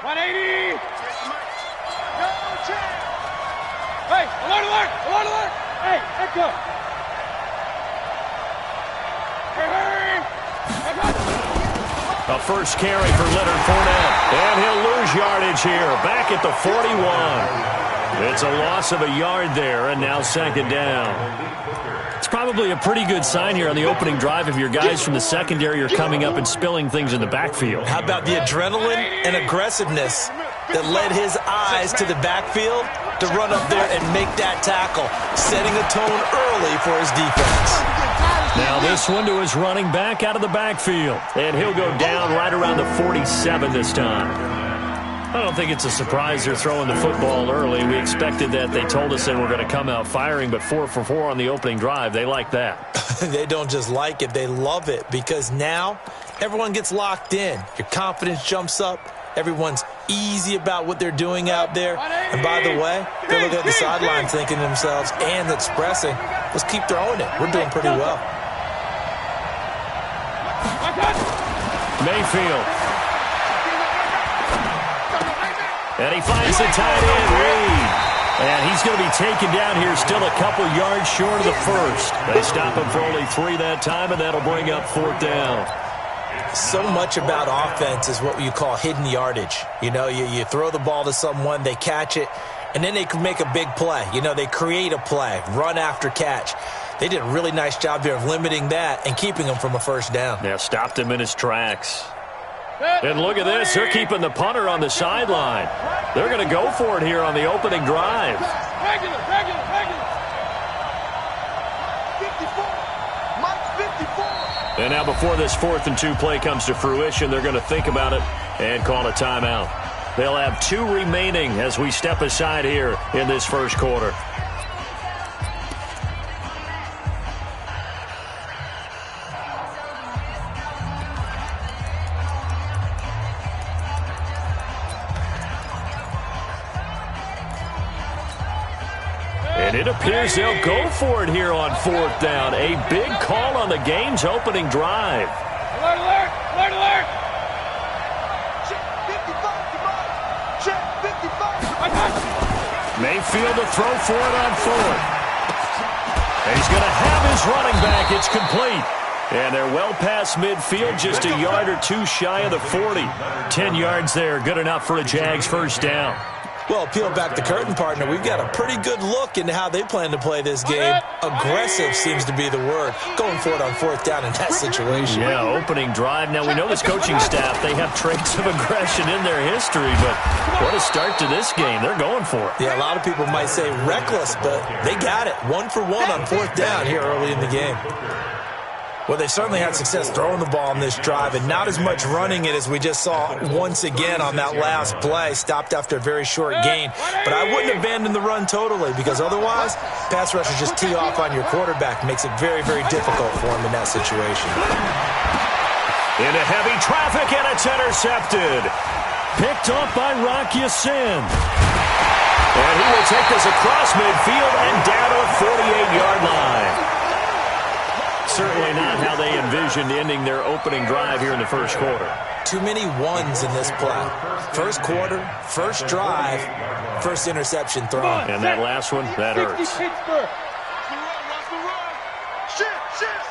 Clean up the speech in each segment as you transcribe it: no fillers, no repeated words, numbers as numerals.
180. Hey, alert, alert, alert, alert. Hey, let go. A first carry for Leonard Fournette. And he'll lose yardage here. Back at the 41. It's a loss of a yard there, and now second down. It's probably a pretty good sign here on the opening drive if your guys from the secondary are coming up and spilling things in the backfield. How about the adrenaline and aggressiveness that led his eyes to the backfield to run up there and make that tackle, setting a tone early for his defense. Now this one to his running back out of the backfield. And he'll go down right around the 47 this time. I don't think it's a surprise they're throwing the football early. We expected that. They told us they were going to come out firing, but 4 for 4 on the opening drive. They like that. They don't just like it, they love it, because now everyone gets locked in. Your confidence jumps up. Everyone's easy about what they're doing out there. And by the way, they're looking at the sideline thinking to themselves and expressing, let's keep throwing it. We're doing pretty well. Mayfield. And he finds the tight end, Reed. And he's going to be taken down here, still a couple yards short of the first. They stop him for only 3 that time, and that'll bring up 4th down. So much about offense is what you call hidden yardage. You know, you throw the ball to someone, they catch it, and then they can make a big play. You know, they create a play, run after catch. They did a really nice job there of limiting that and keeping him from a first down. Yeah, stopped him in his tracks. And look at this. They're keeping the punter on the sideline. They're going to go for it here on the opening drive. Regular. 54. Mike 54. And now before this 4th and 2 play comes to fruition, they're going to think about it and call a timeout. They'll have 2 remaining as we step aside here in this first quarter. And it appears they'll go for it here on 4th down. A big call on the game's opening drive. Alert, alert, alert, alert. Check 55, come on. Check 55. Mayfield to throw for it on 4th. And he's going to have his running back. It's complete. And they're well past midfield, just a yard or 2 shy of the 40. 10 yards there, good enough for a Jags first down. Well, peel back the curtain, partner. We've got a pretty good look into how they plan to play this game. Aggressive seems to be the word. Going for it on 4th down in that situation. Yeah, opening drive. Now, we know this coaching staff, they have traits of aggression in their history, but what a start to this game. They're going for it. Yeah, a lot of people might say reckless, but they got it. 1 for 1 on 4th down here early in the game. Well, they certainly had success throwing the ball on this drive, and not as much running it as we just saw once again on that last play. Stopped after a very short gain. But I wouldn't abandon the run totally, because otherwise, pass rushers just tee off on your quarterback. Makes it very, very difficult for him in that situation. Into heavy traffic, and it's intercepted. Picked off by Rock Ya-Sin. And he will take this across midfield and down to the 48-yard line. Certainly not how they envisioned ending their opening drive here in the first quarter. Too many ones in this play. First quarter, first drive, first interception thrown. And that last one, that hurts. Pittsburgh. Shit.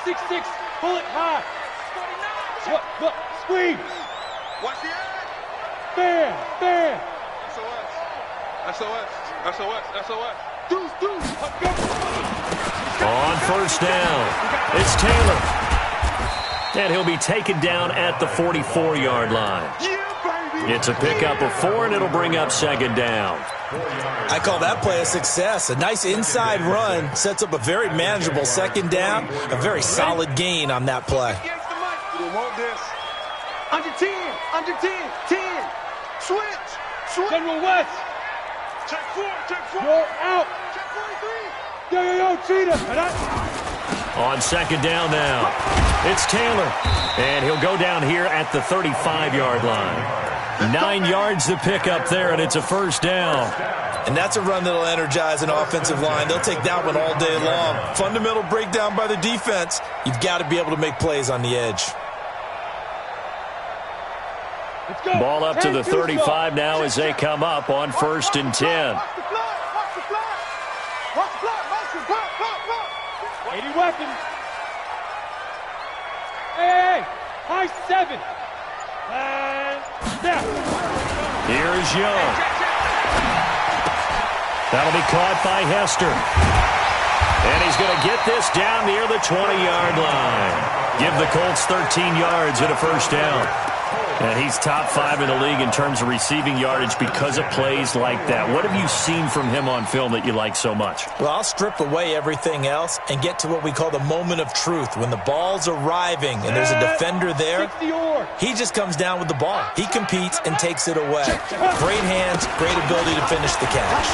6-6. Pull it high. Look. Squeeze. Watch the edge. Bam. SOS. Deuce. On first down, it's Taylor. And he'll be taken down at the 44-yard line. It's a pickup of 4, and it'll bring up second down. I call that play a success. A nice inside run sets up a very manageable second down. A very solid gain on that play. Under 10. 10. Switch. General West. Check 4. You're out. Check 43. Yo, Cheetah. On second down now, it's Taylor. And he'll go down here at the 35-yard line. 9 yards to pick up there, and it's a first down. And that's a run that'll energize an offensive line. They'll take that one all day long. Fundamental breakdown by the defense. You've got to be able to make plays on the edge. Ball up to the 35 now as they come up on 1st and 10. Watch the flag. Watch the flag. Watch the flag. Motion. Block. 80 weapons. Hey. High 7. And snap. Here is Young. That'll be caught by Hester. And he's going to get this down near the 20-yard line. Give the Colts 13 yards and a first down. And he's top 5 in the league in terms of receiving yardage because of plays like that. What have you seen from him on film that you like so much? Well, I'll strip away everything else and get to what we call the moment of truth. When the ball's arriving and there's a defender there, he just comes down with the ball. He competes and takes it away. Great hands, great ability to finish the catch.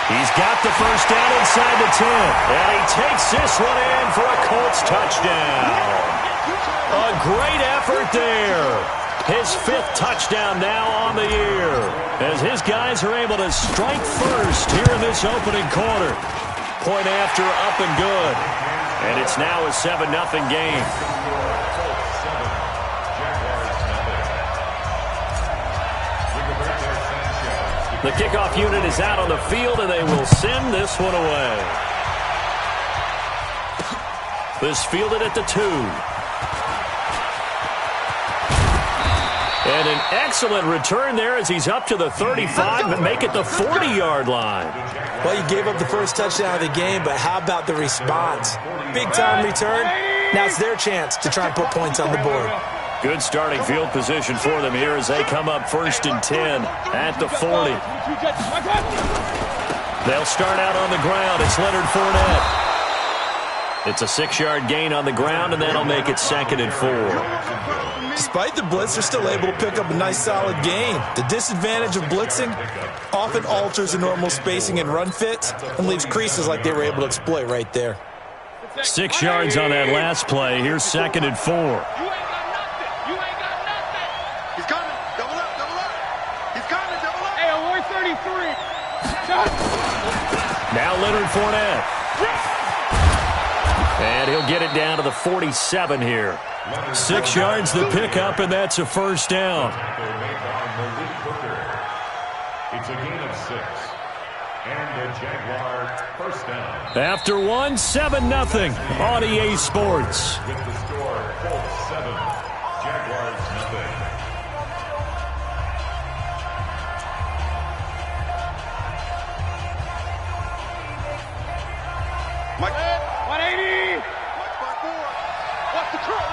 He's got the first down inside the 10. And he takes this one in for a Colts touchdown. A great effort there. His 5th touchdown now on the year as his guys are able to strike first here in this opening quarter. Point after up and good. And it's now a 7-0 game. The kickoff unit is out on the field, and they will send this one away. This fielded at the 2. And an excellent return there as he's up to the 35 and make it the 40-yard line. Well, you gave up the first touchdown of the game, but how about the response? Big-time return. Now it's their chance to try and put points on the board. Good starting field position for them here as they come up 1st and 10 at the 40. They'll start out on the ground. It's Leonard Fournette. It's a 6-yard gain on the ground, and that'll make it 2nd and 4. Despite the blitz, they're still able to pick up a nice solid gain. The disadvantage of blitzing often alters the normal spacing and run fits and leaves creases like they were able to exploit right there. 6 yards on that last play. Here's 2nd and 4. You ain't got nothing. You ain't got nothing. He's coming. Double up. He's coming. Double up. Hey, award 33. Now Leonard Fournette. And he'll get it down to the 47 here. 6 yards the pickup, and that's a first down. It's a gain of 6. And the Jaguars first down. After 7-0 on EA Sports. With the score, Colts 7, Jaguars nothing. Mike. 180. What's the curl?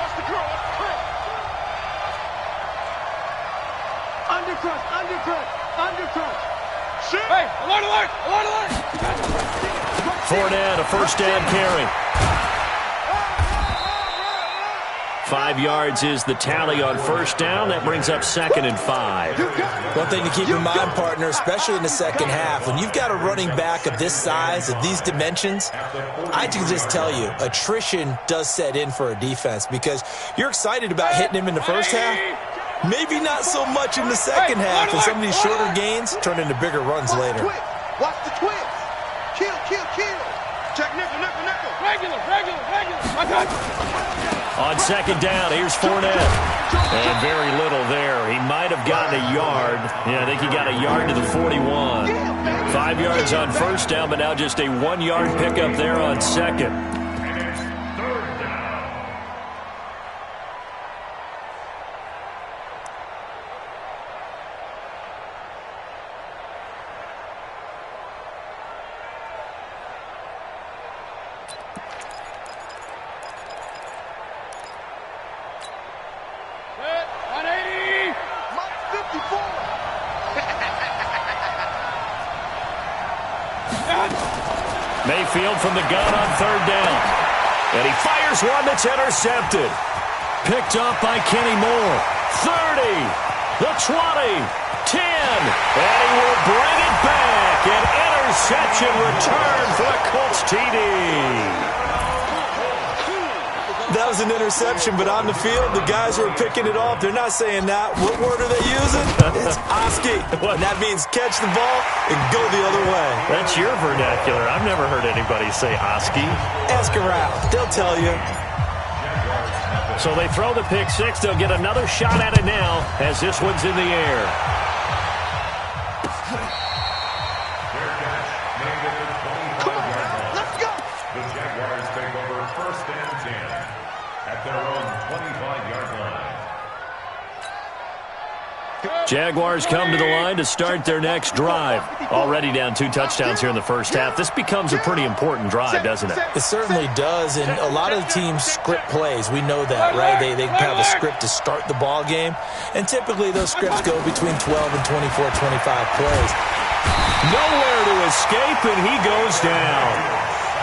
Undercut. Shit. Hey, alert. Fournette, a first down carry. 5 yards is the tally on first down. That brings up 2nd and 5. One thing to keep in mind, partner, especially in the second half, when you've got a running back of this size, of these dimensions, I can just tell you, attrition does set in for a defense because you're excited about hitting him in the first half. Maybe not so much in the second half, and some of these shorter gains turn into bigger runs later. Watch the twist. Kill. Check nickel. Regular. On 2nd down, here's Fournette. And very little there. He might have gotten a yard. Yeah, I think he got a yard to the 41. 5 yards on first down, but now just a 1-yard pickup there on 2nd. Mayfield from the gun on 3rd down. And he fires one that's intercepted. Picked up by Kenny Moore. 30, the 20, 10. And he will bring it back. An interception return for a Colts TD. That was an interception, but on the field, the guys who are picking it off, they're not saying that. What word are they using? It's Oski. And that means catch the ball and go the other way. That's your vernacular. I've never heard anybody say Oski. Ask around. They'll tell you. So they throw the pick six. They'll get another shot at it now as this one's in the air. Come on, let's go. The Jaguars take over first and 10 at their own 25-yard line. Jaguars come to the line to start their next drive. Already down 2 touchdowns here in the first half. This becomes a pretty important drive, doesn't it? It certainly does, and a lot of the teams script plays. We know that, right? They have a script to start the ball game, and typically those scripts go between 12 and 24, 25 plays. Nowhere to escape, and he goes down.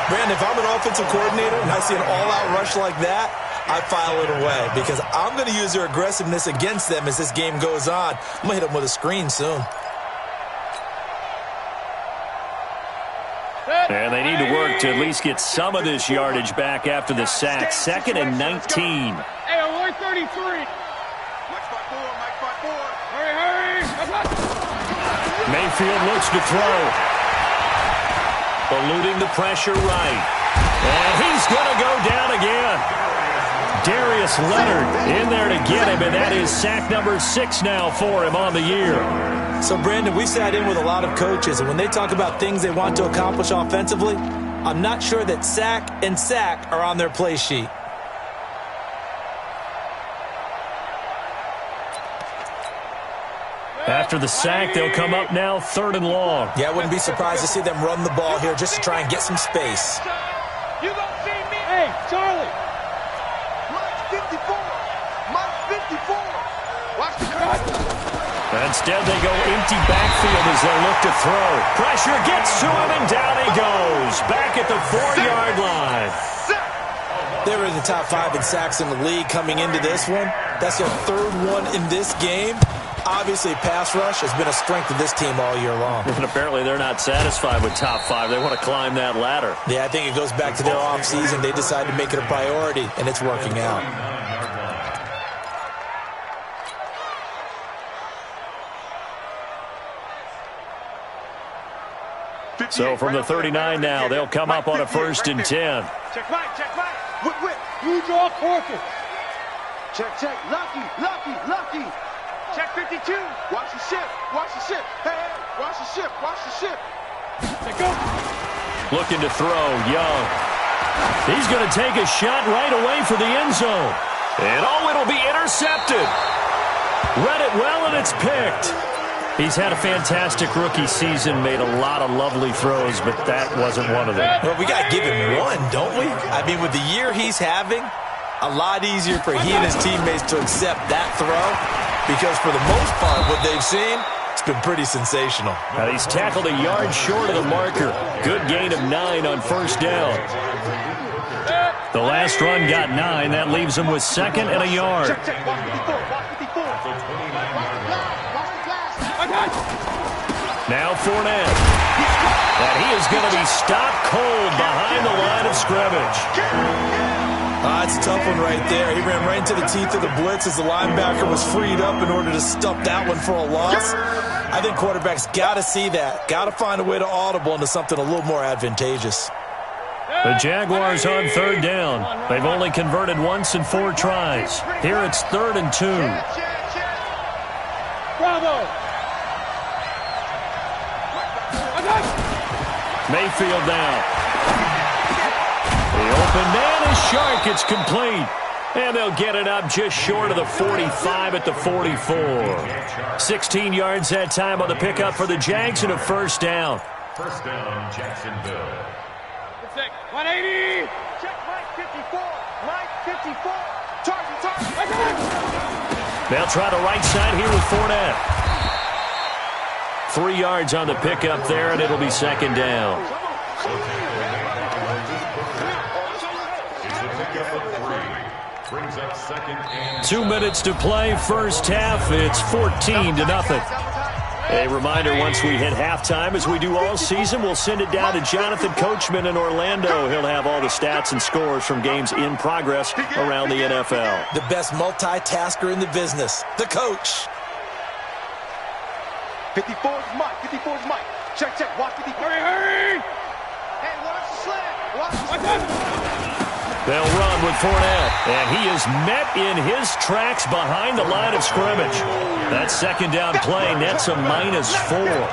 Brandon, if I'm an offensive coordinator and I see an all-out rush like that, I file it away because I'm going to use their aggressiveness against them as this game goes on. I'm going to hit them with a screen soon. And they need to work to at least get some of this yardage back after the sack. 2nd and 19. Hey, I'm 33. Mike 4. Hurry. Mayfield looks to throw. Eluding the pressure right. And he's going to go down again. Darius Leonard in there to get him, and that is sack number 6 now for him on the year. So, Brandon, we sat in with a lot of coaches, and when they talk about things they want to accomplish offensively, I'm not sure that sack and sack are on their play sheet. After the sack, they'll come up now 3rd and long. Yeah, I wouldn't be surprised to see them run the ball here just to try and get some space. You gonna see me? Hey, Charlie. Mike 54. Watch the cut. Instead, they go empty backfield as they look to throw. Pressure gets to him, and down he goes. Back at the 4-yard line. They were in the top 5 in sacks in the league coming into this one. That's their 3rd one in this game. Obviously, pass rush has been a strength of this team all year long. And apparently they're not satisfied with top 5. They want to climb that ladder. Yeah, I think it goes back to their offseason. They decided to make it a priority, and it's working out. So from the 39 now, they'll come up on a 1st and 10. Check right. Whip. You draw quarter. Check. Lucky. Check 52. Watch the ship. Hey, watch the ship. Check go. Looking to throw, Young. He's going to take a shot right away for the end zone. And it'll be intercepted. Read it well, and it's picked. He's had a fantastic rookie season, made a lot of lovely throws, but that wasn't one of them. Well, we got to give him one, don't we? I mean, with the year he's having, a lot easier for he and his teammates to accept that throw because for the most part, what they've seen, it's been pretty sensational. Now he's tackled a yard short of the marker. Good gain of 9 on 1st down. The last run got 9. That leaves him with 2nd and a yard. Check. Watch 54. Now Fournette. And he is going to be stopped cold behind the line of scrimmage. It's a tough one right there. He ran right into the teeth of the blitz as the linebacker was freed up in order to stop that one for a loss. I think quarterbacks got to see that. Got to find a way to audible into something a little more advantageous. The Jaguars on 3rd down. They've only converted once in 4 tries. Here it's 3rd and 2. Bravo. Mayfield now. The open man is Shark. It's complete. And they'll get it up just short of the 45 at the 44. 16 yards that time on the pickup for the Jags and a 1st down. 1st down, Jacksonville. 180. Check Mike 54. Target. They'll try the right side here with Fournette. 3 yards on the pickup there, and it'll be 2nd down. It's a pickup of 3. Brings up 2nd and 2 minutes to play, 1st half. It's 14-0. A reminder, once we hit halftime, as we do all season, we'll send it down to Jonathan Coachman in Orlando. He'll have all the stats and scores from games in progress around the NFL. The best multitasker in the business, the coach. 54 is Mike. Check. Watch 54. Hurry. Hey, watch the slant. They'll run with Fournette, and he is met in his tracks behind the line of scrimmage. That second down play nets a -4.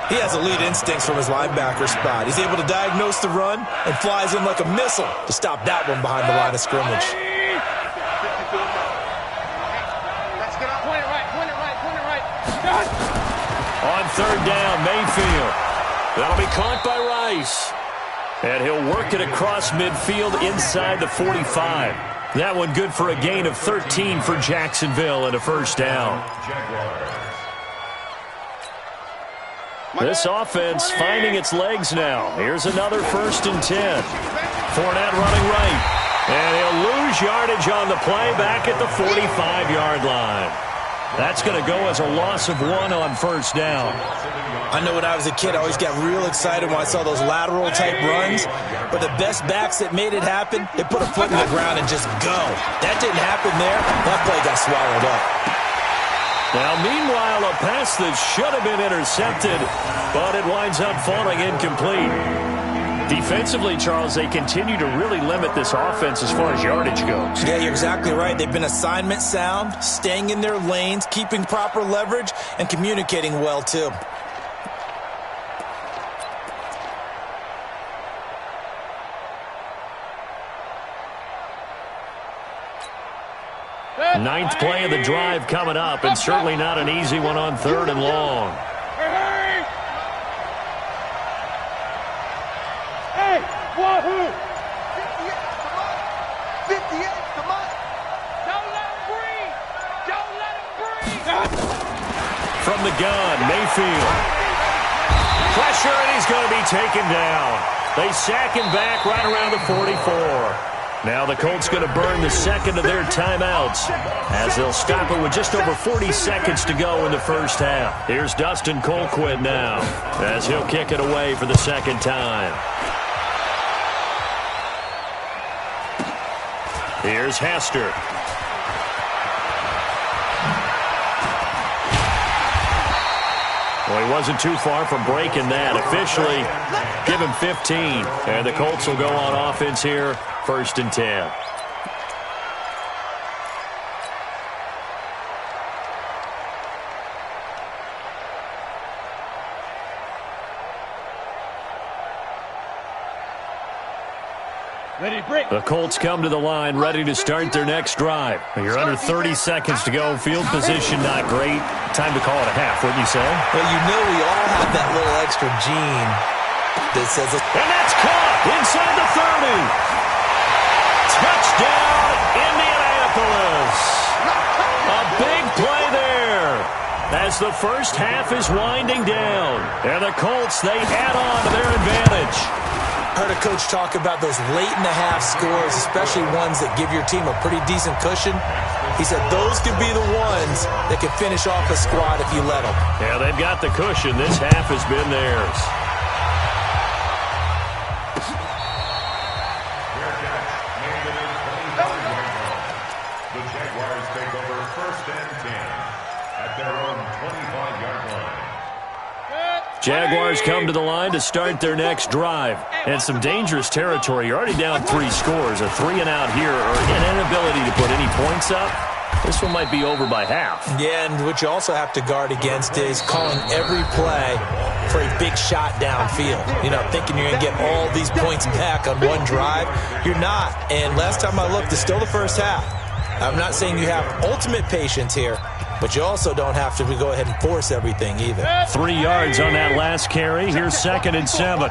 He has elite instincts from his linebacker spot. He's able to diagnose the run and flies in like a missile to stop that one behind the line of scrimmage. On third down, Mayfield. That'll be caught by Rice. And he'll work it across midfield inside the 45. That one good for a gain of 13 for Jacksonville and a first down. This offense finding its legs now. Here's another 1st and 10. Fournette running right. And he'll lose yardage on the play back at the 45-yard line. That's going to go as a loss of 1 on first down. I know when I was a kid, I always got real excited when I saw those lateral-type runs. But the best backs that made it happen, they put a foot in the ground and just go. That didn't happen there. That play got swallowed up. Now, meanwhile, a pass that should have been intercepted, but it winds up falling incomplete. Defensively, Charles, they continue to really limit this offense as far as yardage goes. Yeah, you're exactly right. They've been assignment sound, staying in their lanes, keeping proper leverage, and communicating well, too. Ninth play of the drive coming up, and certainly not an easy one on 3rd and long. Hey, wahoo! 58, come on! Don't let him breathe! Don't let him breathe! From the gun, Mayfield. Pressure, and he's going to be taken down. They sack him back right around the 44. Now the Colts going to burn the second of their timeouts as they'll stop it with just over 40 seconds to go in the first half. Here's Dustin Colquitt now as he'll kick it away for the second time. Here's Hester. Well, he wasn't too far from breaking that. Officially, give him 15. And the Colts will go on offense here, 1st and 10. The Colts come to the line ready to start their next drive. You're under 30 seconds to go. Field position not great. Time to call it a half, wouldn't you say? Well, you know we all have that little extra gene that says it. And that's caught inside the 30. Touchdown, Indianapolis. A big play there as the first half is winding down. And the Colts, they add on to their advantage. Heard a coach talk about those late-in-the-half scores, especially ones that give your team a pretty decent cushion. He said those could be the ones that can finish off a squad if you let them. Yeah, they've got the cushion. This half has been theirs. The Jaguars take over 1st and 10 at their own 25-yard line. Jaguars come to the line to start their next drive. And some dangerous territory. You're already down 3 scores. A 3-and-out here or an inability to put any points up. This one might be over by half. Yeah, and what you also have to guard against is calling every play for a big shot downfield. You know, thinking you're going to get all these points back on one drive. You're not. And last time I looked, it's still the first half. I'm not saying you have ultimate patience here, but you also don't have to go ahead and force everything either. 3 yards on that last carry. Here's 2nd and 7.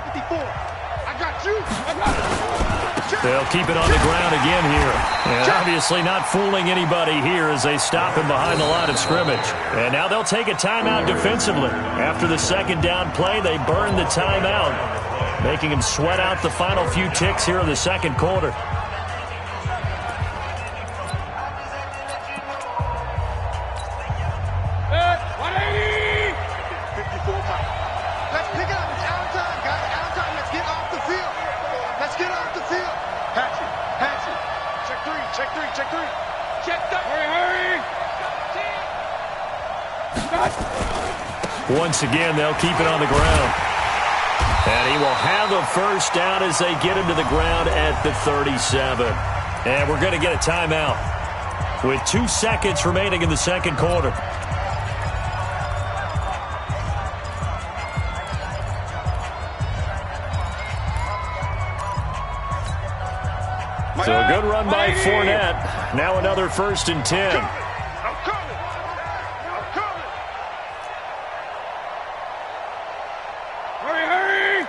They'll keep it on the ground again here. And obviously not fooling anybody here as they stop him behind the line of scrimmage. And now they'll take a timeout defensively. After the second down play, they burn the timeout, making him sweat out the final few ticks here in the second quarter. Once again, they'll keep it on the ground. And he will have a first down as they get him to the ground at the 37. And we're going to get a timeout with 2 seconds remaining in the second quarter. So a good run by Fournette. Now another 1st and 10. I'm coming. Hurry.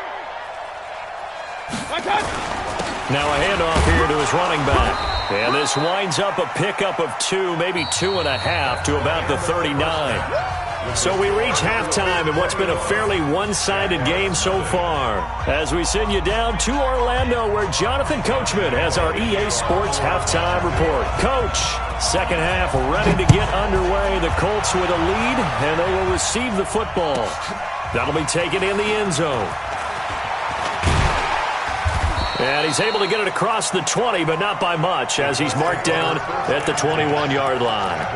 Now a handoff here to his running back. And this winds up a pickup of 2, maybe 2.5 to about the 39. So we reach halftime in what's been a fairly one-sided game so far. As we send you down to Orlando, where Jonathan Coachman has our EA Sports halftime report. Coach, second half ready to get underway. The Colts with a lead, and they will receive the football. That'll be taken in the end zone. And he's able to get it across the 20, but not by much, as he's marked down at the 21-yard line.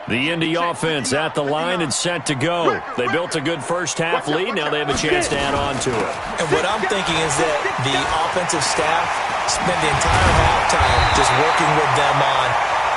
The Indy offense at the line and set to go. They built a good first-half lead. Now they have a chance to add on to it. And what I'm thinking is that the offensive staff spent the entire halftime just working with them on,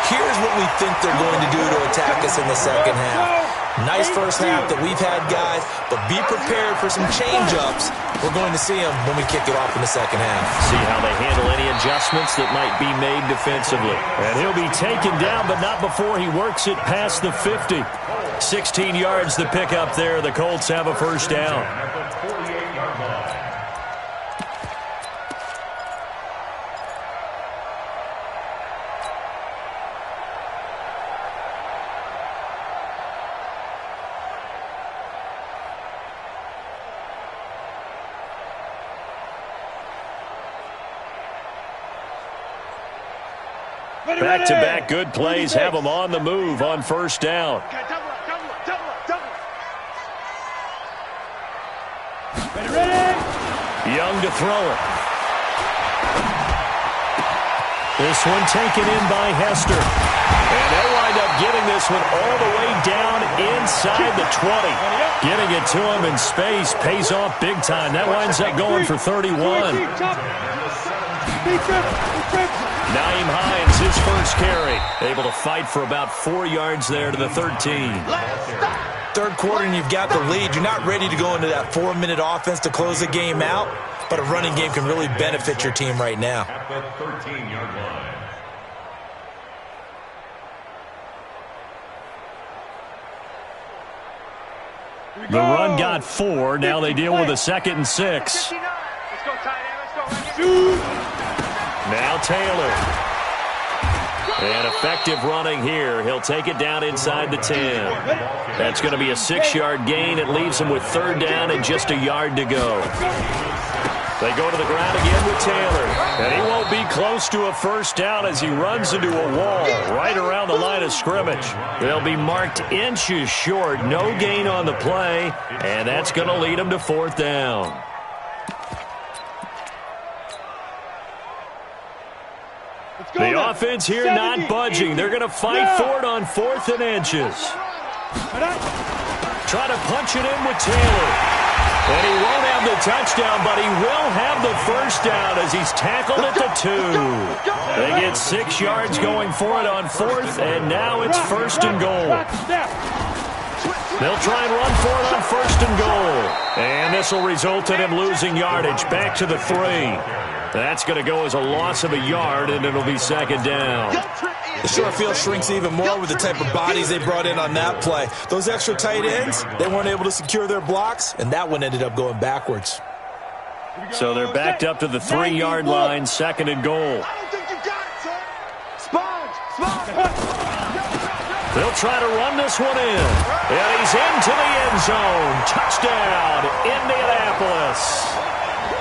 here's what we think they're going to do to attack us in the second half. Nice first half that we've had, guys, but be prepared for some change-ups. We're going to see them when we kick it off in the second half. See how they handle any adjustments that might be made defensively. And he'll be taken down, but not before he works it past the 50. 16 yards to pick up there. The Colts have a first down. Back-to-back good plays have them on the move on first down. Young to throw it. This one taken in by Hester. And they'll wind up getting this one all the way down inside the 20. Getting it to him in space pays off big time. That winds up going for 31. Naeem Hines, his first carry. Able to fight for about 4 yards there to the 13. Third quarter and you've got the lead. You're not ready to go into that 4-minute offense to close the game out, but a running game can really benefit your team right now. At the 13-yard line. The run got 4. Now they deal with a 2nd and 6. Let's go, tight end. Let's go. Now Taylor. And effective running here. He'll take it down inside the 10. That's going to be a 6-yard gain. It leaves him with 3rd down and just a yard to go. They go to the ground again with Taylor. And he won't be close to a first down as he runs into a wall right around the line of scrimmage. They'll be marked inches short. No gain on the play. And that's going to lead him to 4th down. The offense here not budging. They're going to fight for it on 4th and inches. Try to punch it in with Taylor. And he won't have the touchdown, but he will have the first down as he's tackled at the 2. They get 6 yards going for it on 4th, and now it's 1st and goal. They'll try and run for it on 1st and goal. And this will result in him losing yardage back to the 3. That's going to go as a loss of a yard, and it'll be 2nd down. The short field shrinks even more with the type of bodies they brought in on that play. Those extra tight ends, they weren't able to secure their blocks, and that one ended up going backwards. So they're backed up to the 3-yard line, 2nd and goal. I don't think you got it, son. Sponge. They'll try to run this one in. And he's into the end zone. Touchdown, Indianapolis.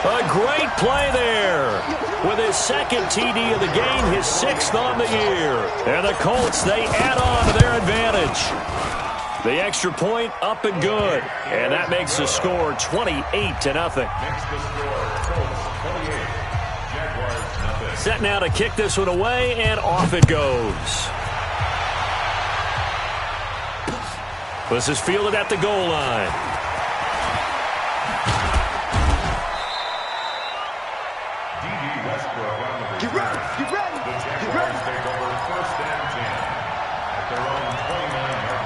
A great play there. With his second TD of the game, his 6th on the year. And the Colts, they add on to their advantage. The extra point up and good. And that makes the score 28-0. Set now to kick this one away, and off it goes. This is fielded at the goal line. Get ready, get ready, The get Jaguars ready. take over 1st and 10 at their own 29-yard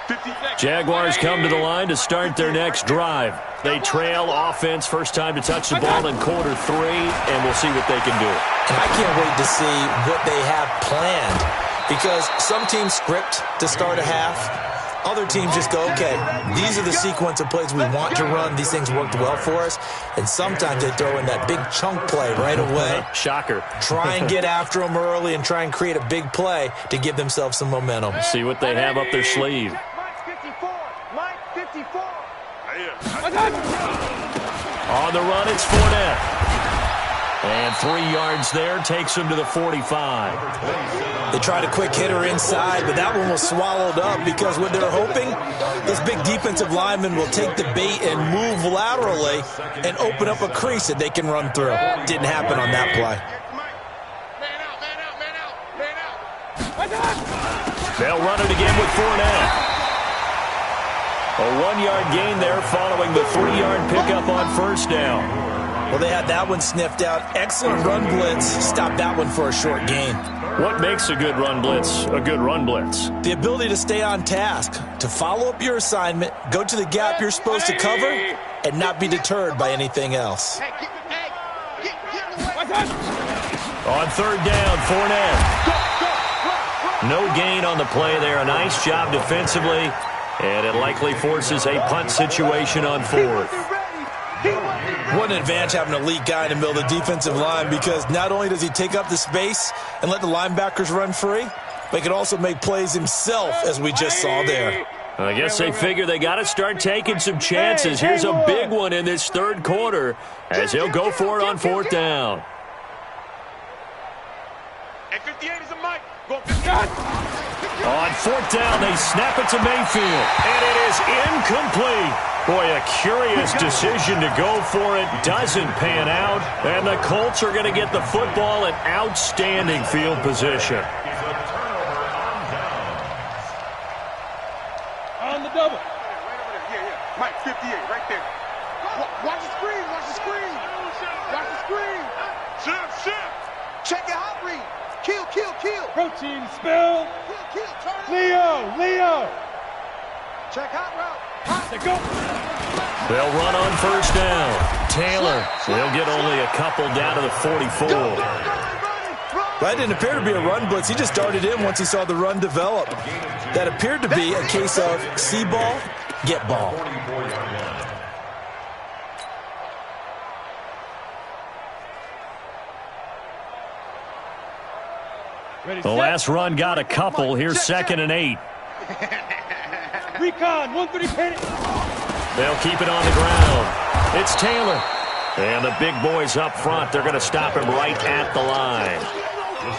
line. Jaguars come to the line to start their next drive. They trail offense, first time to touch the ball in quarter 3, and we'll see what they can do. And I can't wait to see what they have planned, because some teams script to start a half. Other teams just go, okay, these are the sequence of plays we want to run. These things worked well for us. And sometimes they throw in that big chunk play right away. Shocker. Try and get after them early and try and create a big play to give themselves some momentum. See what they have up their sleeve. Mike 54, Mike 54. On the run, it's Fournette. And 3 yards there takes him to the 45. They tried a quick hitter inside, but that one was swallowed up because what they're hoping, this big defensive lineman will take the bait and move laterally and open up a crease that they can run through. Didn't happen on that play. They'll run it again with Fournette. A 1-yard gain there following the 3-yard pickup on first down. Well, they had that one sniffed out. Excellent run blitz. Stopped that one for a short gain. What makes a good run blitz a good run blitz? The ability to stay on task, to follow up your assignment, go to the gap you're supposed to cover, and not be deterred by anything else. On third down, Fournette. No gain on the play there. A nice job defensively, and it likely forces a punt situation on fourth. What an advantage having an elite guy in the middle of the defensive line, because not only does he take up the space and let the linebackers run free, but he can also make plays himself, as we just saw there. I guess they figure they got to start taking some chances. Here's a big one in this third quarter as he'll go for it on fourth down. And 58 is a Mike. Go On fourth down, they snap it to Mayfield, and it is incomplete. Boy, a curious decision to go for it. Doesn't pan out, and the Colts are going to get the football in outstanding field position. On the double. Yeah. Mike 58, right there. Watch the screen, watch the screen. Watch the screen. Shift. Check your hot read. Kill. Protein spill. Kill. Turn. Leo. Check hot route. Go. They'll run on first down. Taylor, they'll get only a couple down to the 44. That didn't appear to be a run blitz. He just darted in once he saw the run develop. That appeared to be a case of see ball, get ball. The last run got a couple. Here's 2nd and 8. Recon, 130. They'll keep it on the ground. It's Taylor. And the big boys up front, they're going to stop him right at the line.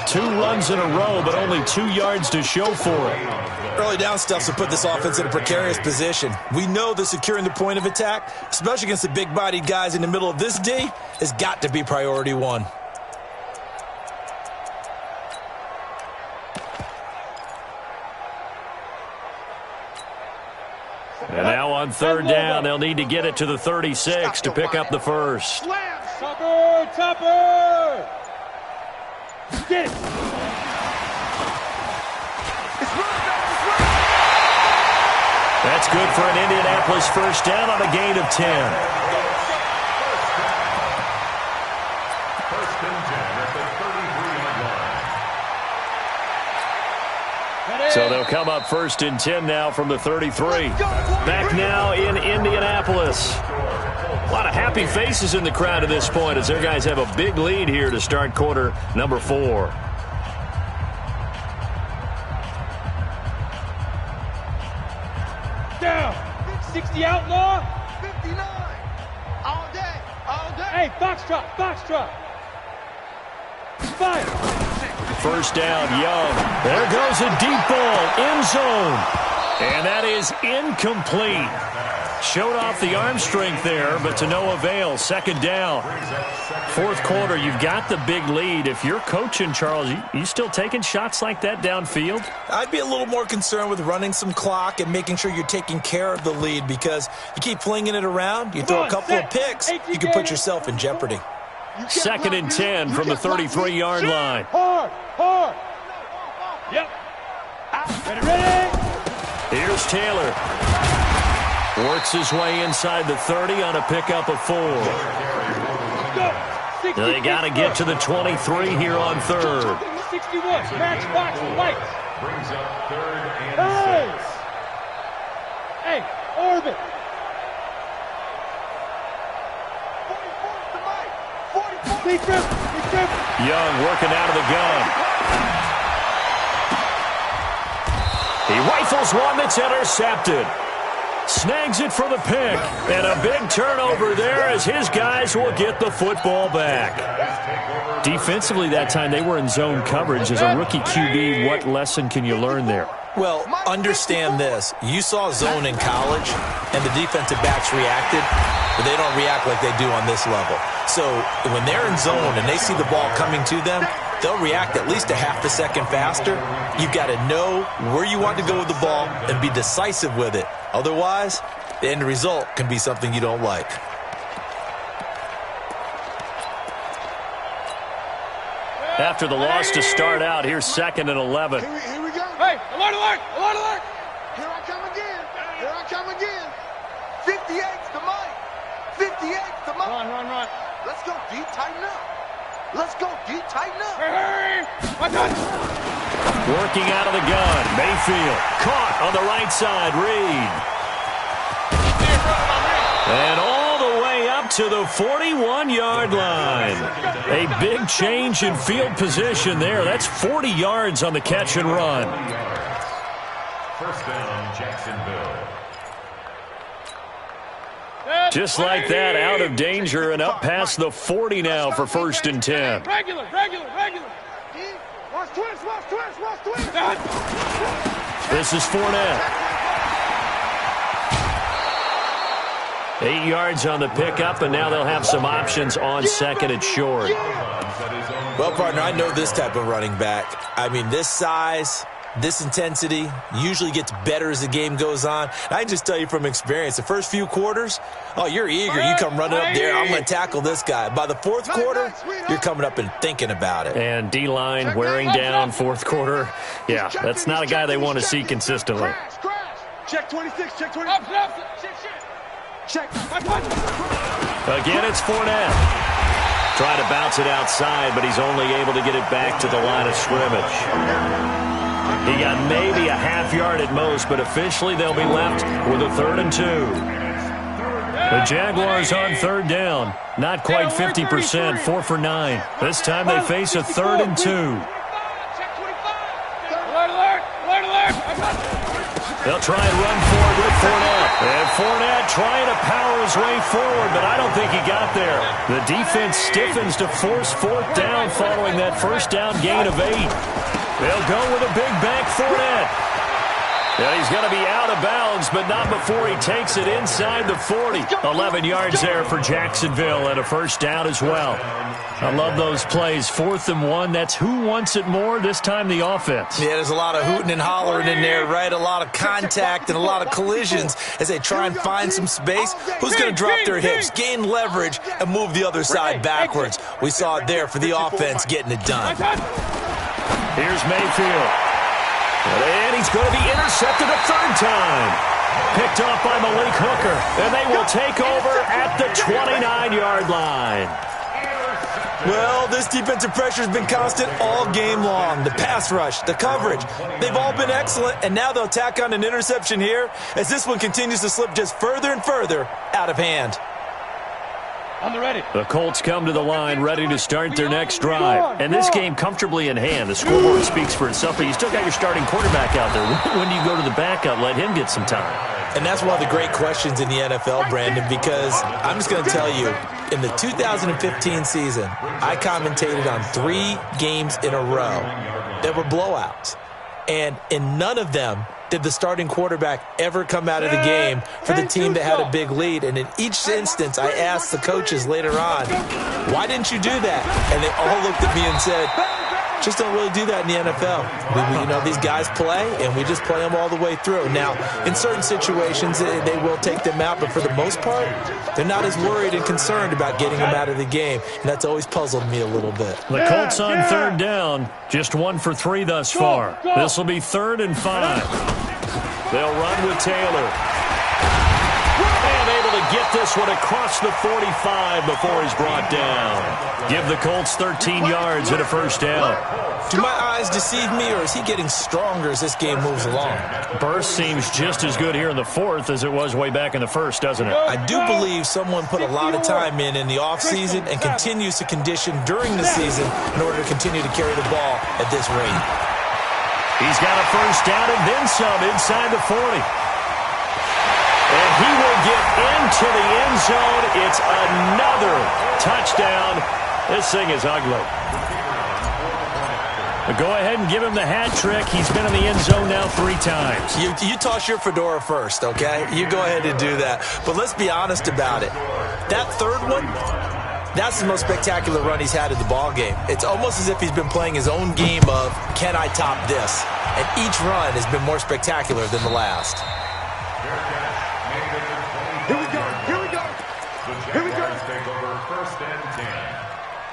2 runs in a row, but only 2 yards to show for it. Early down stuff to put this offense in a precarious position. We know that securing the point of attack, especially against the big-bodied guys in the middle of this D, has got to be priority 1. And now on third down, they'll need to get it to the 36 to pick up the first. Topper. Get it. That's good for an Indianapolis first down on a gain of 10. First and 10 at the 33-yard line. So they'll come up first and 10 now from the 33. Back now in Indianapolis. A lot of happy faces in the crowd at this point as their guys have a big lead here to start quarter number 4. Down. 60 outlaw. 59. All day, all day. Hey, box drop. Fire. First down, Young. There goes a deep ball, end zone. And that is incomplete. Showed off the arm strength there, but to no avail. Second down. Fourth quarter, you've got the big lead. If you're coaching, Charles, you still taking shots like that downfield? I'd be a little more concerned with running some clock and making sure you're taking care of the lead, because you keep flinging it around, you throw a couple of picks, you can put yourself in jeopardy. Second and 10 from the 33-yard line. Hard. Yep. Ready. Here's Taylor. Works his way inside the 30 on a pickup of 4. They got to get to the 23 here on third. 61. Matchbox lights. Brings up third and 6. Hey, orbit. 44. Young working out of the gun. He rifles one that's intercepted. Snags it for the pick. And a big turnover there as his guys will get the football back. Defensively that time, they were in zone coverage. As a rookie QB, what lesson can you learn there? Well, understand this. You saw zone in college, and the defensive backs reacted, but they don't react like they do on this level. So when they're in zone and they see the ball coming to them, they'll react at least a half a second faster. You've got to know where you want to go with the ball and be decisive with it. Otherwise, the end result can be something you don't like. After the loss to start out, here's second and 11. Here we go. Hey, alert. Here I come again. 58's the mic. 58's the mic. Run. Let's go deep, tighten up. Hurry. My God. Working out of the gun. Mayfield caught on the right side. Reed. And all the way up to the 41-yard line. A big change in field position there. That's 40 yards on the catch and run. First down, Jacksonville. Just like that, out of danger and up past the 40 now for first and 10. Regular. Watch twist. This is Fournette. 8 yards on the pickup, and now they'll have some options on second and short. Well, partner, I know this type of running back. I mean, this size, this intensity usually gets better as the game goes on. And I can just tell you from experience, the first few quarters, oh, you're eager. You come running up there, I'm going to tackle this guy. By the fourth quarter, you're coming up and thinking about it. And D-line wearing down fourth quarter. Yeah, that's not a guy they want to see consistently. Check 26, check 20. Check. Again, it's Fournette. Trying to bounce it outside, but he's only able to get it back to the line of scrimmage. He got maybe a half yard at most, but officially they'll be left with a 3rd and 2. The Jaguars on third down. Not quite 50%, 4 for 9. This time they face a 3rd and 2. Alert. They'll try and run forward with Fournette. And Fournette trying to power his way forward, but I don't think he got there. The defense stiffens to force 4th down following that first down gain of 8. They'll go with a big bank Fournette. Yeah, he's going to be out of bounds, but not before he takes it inside the 40. 11 yards there for Jacksonville and a first down as well. I love those plays. 4th and 1. That's who wants it more, this time the offense. Yeah, there's a lot of hooting and hollering in there, right? A lot of contact and a lot of collisions as they try and find some space. Who's going to drop their hips, gain leverage, and move the other side backwards? We saw it there for the offense getting it done. Here's Mayfield. And he's going to be intercepted a 3rd time. Picked off by Malik Hooker. And they will take over at the 29-yard line. Well, this defensive pressure has been constant all game long. The pass rush, the coverage, they've all been excellent, and now they'll tack on an interception here as this one continues to slip just further and further out of hand. On the ready. The Colts come to the line ready to start their next drive. And this game comfortably in hand. The scoreboard speaks for itself, but you still got your starting quarterback out there. When do you go to the backup, let him get some time? And that's one of the great questions in the NFL, Brandon, because I'm just going to tell you, in the 2015 season, I commentated on 3 games in a row that were blowouts. And in none of them did the starting quarterback ever come out of the game for the team that had a big lead. And in each instance, I asked the coaches later on, why didn't you do that? And they all looked at me and said, just don't really do that in the NFL. These guys play, and we just play them all the way through. Now, in certain situations, they will take them out, but for the most part, they're not as worried and concerned about getting them out of the game, and that's always puzzled me a little bit. The Colts on third down, just 1 for 3 thus far. This will be 3rd and 5. They'll run with Taylor. And able to get this one across the 45 before he's brought down. Give the Colts 13 yards and a first down. Do my eyes deceive me, or is he getting stronger as this game moves along? Burst seems just as good here in the 4th as it was way back in the 1st, doesn't it? I do believe someone put a lot of time in the offseason and continues to condition during the season in order to continue to carry the ball at this rate. He's got a first down and then some inside the 40. And he will get into the end zone. It's another touchdown. This thing is ugly. But go ahead and give him the hat trick. He's been in the end zone now 3 times. You toss your fedora first, okay? You go ahead and do that. But let's be honest about it. That third one, that's the most spectacular run he's had in the ball game. It's almost as if he's been playing his own game of, can I top this? And each run has been more spectacular than the last. Here we go. Here we go. Here we go. Take over 1st and 10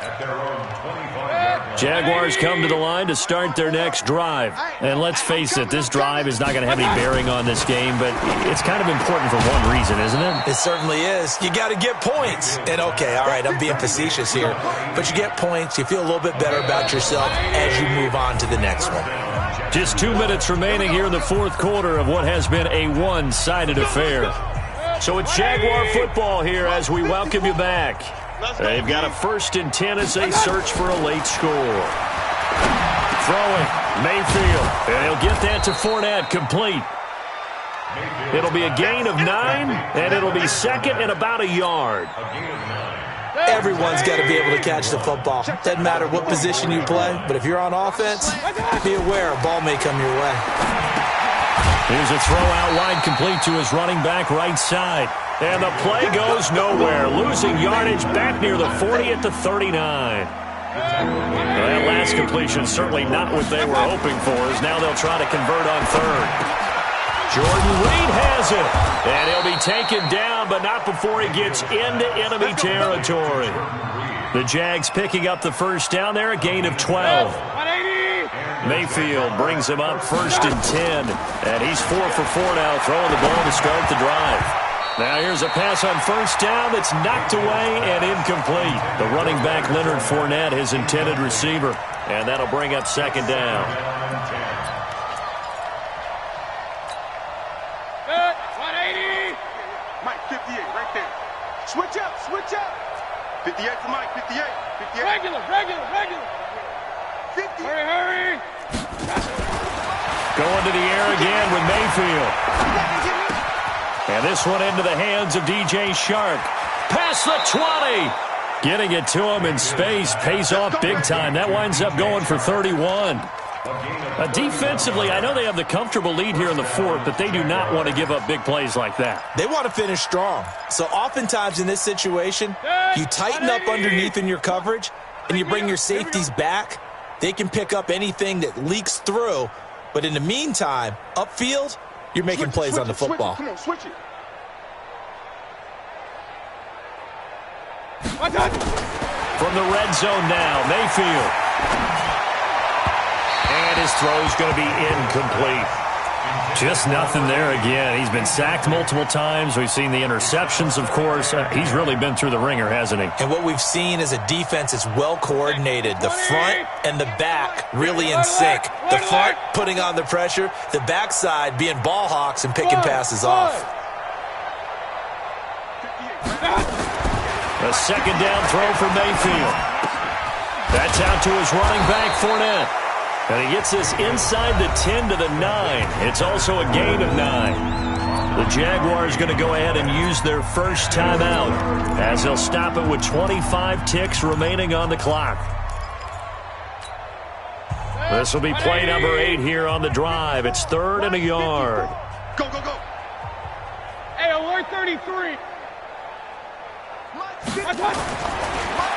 at their own 25-yard line. Jaguars come to the line to start their next drive. And let's face it, this drive is not going to have any bearing on this game, but it's kind of important for one reason, isn't it? It certainly is. You got to get points. And okay, all right, I'm being facetious here, but you get points, you feel a little bit better about yourself as you move on to the next one. Just 2 minutes remaining here in the 4th quarter of what has been a one-sided affair. So it's Jaguar football here as we welcome you back. They've got a 1st and 10 as they search for a late score. Throwing, Mayfield, and he'll get that to Fournette, complete. It'll be a gain of 9, and it'll be 2nd and about a yard. Everyone's got to be able to catch the football. Doesn't matter what position you play, but if you're on offense, be aware a ball may come your way. Here's a throw out wide, complete to his running back right side. And the play goes nowhere. Losing yardage back near the 40 at the 39. That last completion certainly not what they were hoping for, as now they'll try to convert on 3rd. Jordan Reed has it. And he'll be taken down, but not before he gets into enemy territory. The Jags picking up the first down there, a gain of 12. Mayfield brings him up 1st and 10. And he's 4 for 4 now, throwing the ball to start the drive. Now here's a pass on 1st down that's knocked away and incomplete. The running back, Leonard Fournette, his intended receiver. And that'll bring up 2nd down. Good. 180. Mike, 58, right there. Switch up, switch up. 58 for Mike, 58. 58. Regular. 50. Hurry. Going to the air again with Mayfield. And this one into the hands of DJ Shark. Past the 20. Getting it to him in space pays off big time. That winds up going for 31. Defensively, I know they have the comfortable lead here in the 4th, but they do not want to give up big plays like that. They want to finish strong. So oftentimes in this situation, you tighten up underneath in your coverage, and you bring your safeties back. They can pick up anything that leaks through. But in the meantime, upfield, you're making plays on the football. Come on, switch it. From the red zone now, Mayfield. And his throw's going to be incomplete. Just nothing there again. He's been sacked multiple times. We've seen the interceptions, of course. He's really been through the ringer, hasn't he? And what we've seen is a defense that's well coordinated. The front and the back really in sync. The front putting on the pressure, the backside being ball hawks and picking passes off. A second down throw for Mayfield. That's out to his running back, Fournette. And he gets this inside the 10 to the 9. It's also a gain of 9. The Jaguars going to go ahead and use their first timeout as they'll stop it with 25 ticks remaining on the clock. This will be play number 8 here on the drive. It's 3rd and a yard. Go, go, go. Hey, alert 33.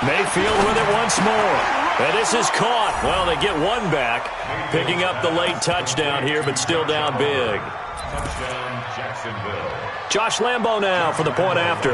Mayfield with it once more. And this is caught. Well, they get one back, picking up the late touchdown here, but still down big. Touchdown, Jacksonville. Josh Lambo now for the point after.